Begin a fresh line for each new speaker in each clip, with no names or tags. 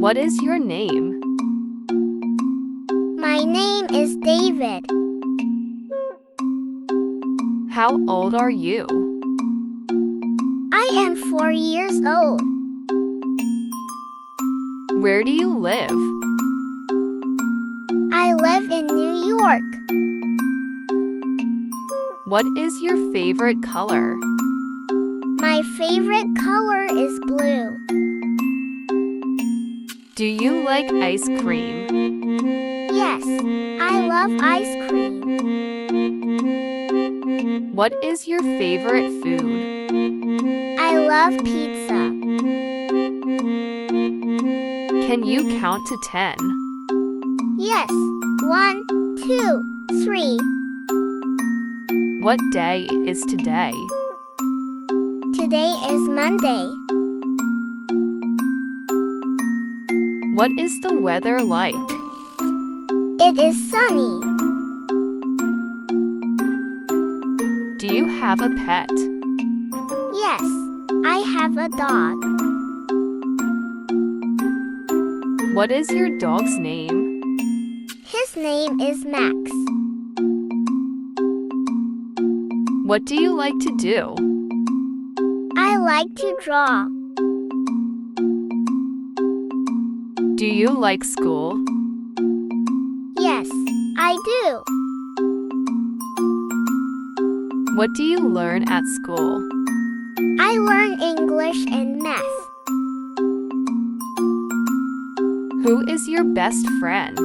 What is your name?
My name is David.
How old are you?
I am 4 years old.
Where do you live?
I live in New York.
What is your favorite color?
My favorite color is blue.
Do you like ice cream?
Yes, I love ice cream.
What is your favorite food?
I love pizza.
Can you count to 10?
Yes, 1, 2, 3.
What day is today?
Today is Monday.
What is the weather like?
It is sunny.
Do you have a pet?
Yes, I have a dog.
What is your dog's name?
His name is Max.
What do you like to do?
I like to draw.
Do you like school?
Yes, I do.
What do you learn at school?
I learn English and math.
Who is your best friend?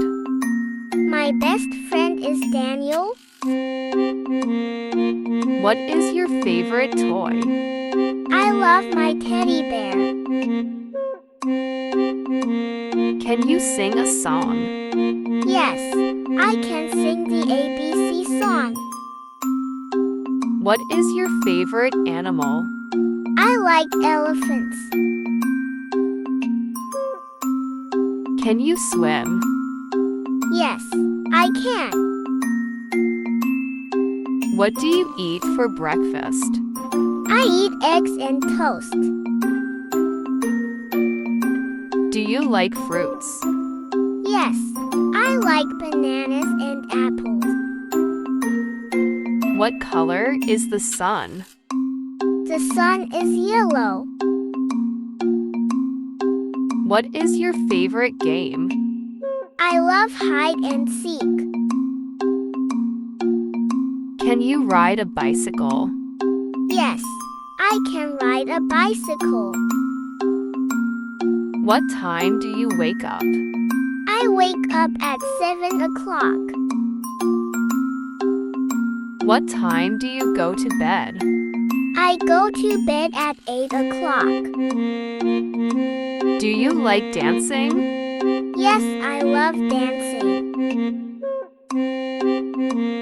My best friend is Daniel.
What is your favorite toy?
I love my teddy bear.
Can you sing a song?
Yes, I can sing the ABC song.
What is your favorite animal?
I like elephants.
Can you swim?
Yes, I can.
What do you eat for breakfast?
I eat eggs and toast.
Do you like fruits?
Yes, I like bananas and apples.
What color is the sun?
The sun is yellow.
What is your favorite game?
I love hide and seek.
Can you ride a bicycle?
Yes, I can ride a bicycle.
What time do you wake up?
I wake up at 7 o'clock.
What time do you go to bed?
I go to bed at 8 o'clock.
Do you like dancing?
Yes, I love dancing.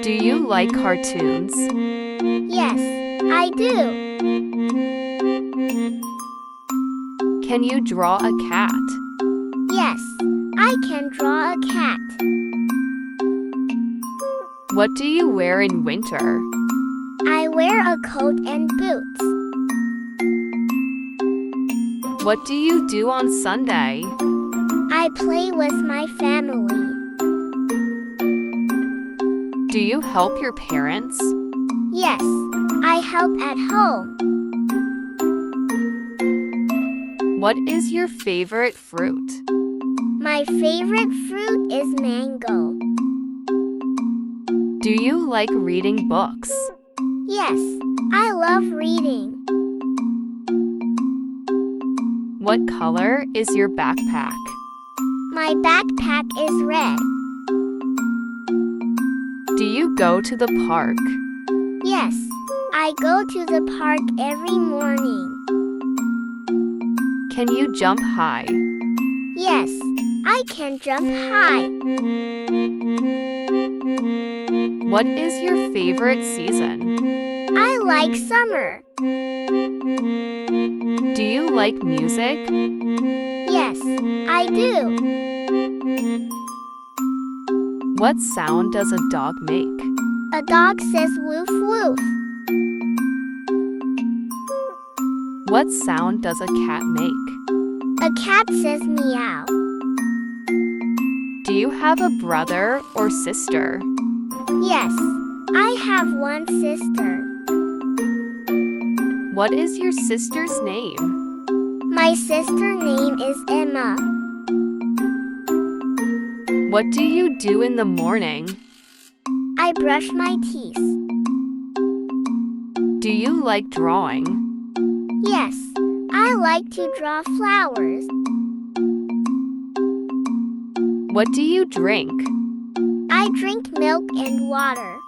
Do you like cartoons?
Yes, I do.
Can you draw a cat?
Yes, I can draw a cat.
What do you wear in winter?
I wear a coat and boots.
What do you do on Sunday?
I play with my family.
Do you help your parents?
Yes, I help at home.
What is your favorite fruit?
My favorite fruit is mango.
Do you like reading books?
Yes, I love reading.
What color is your backpack?
My backpack is red.
Do you go to the park?
Yes, I go to the park every morning.
Can you jump high?
Yes, I can jump high.
What is your favorite season?
I like summer.
Do you like music?
Yes, I do.
What sound does a dog make?
A dog says woof woof.
What sound does a cat make?
A cat says meow.
Do you have a brother or sister?
Yes, I have one sister.
What is your sister's name?
My sister name is Emma.
What do you do in the morning?
I brush my teeth.
Do you like drawing?
Yes, I like to draw flowers.
What do you drink?
I drink milk and water.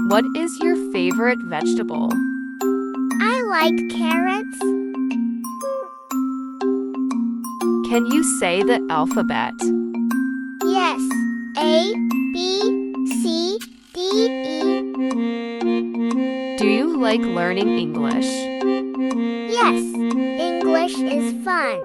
What is your favorite vegetable?
I like carrots.
Can you say the alphabet?
Yes, A, B, C, D, E.
Do you like learning English?
Yes, English is fun.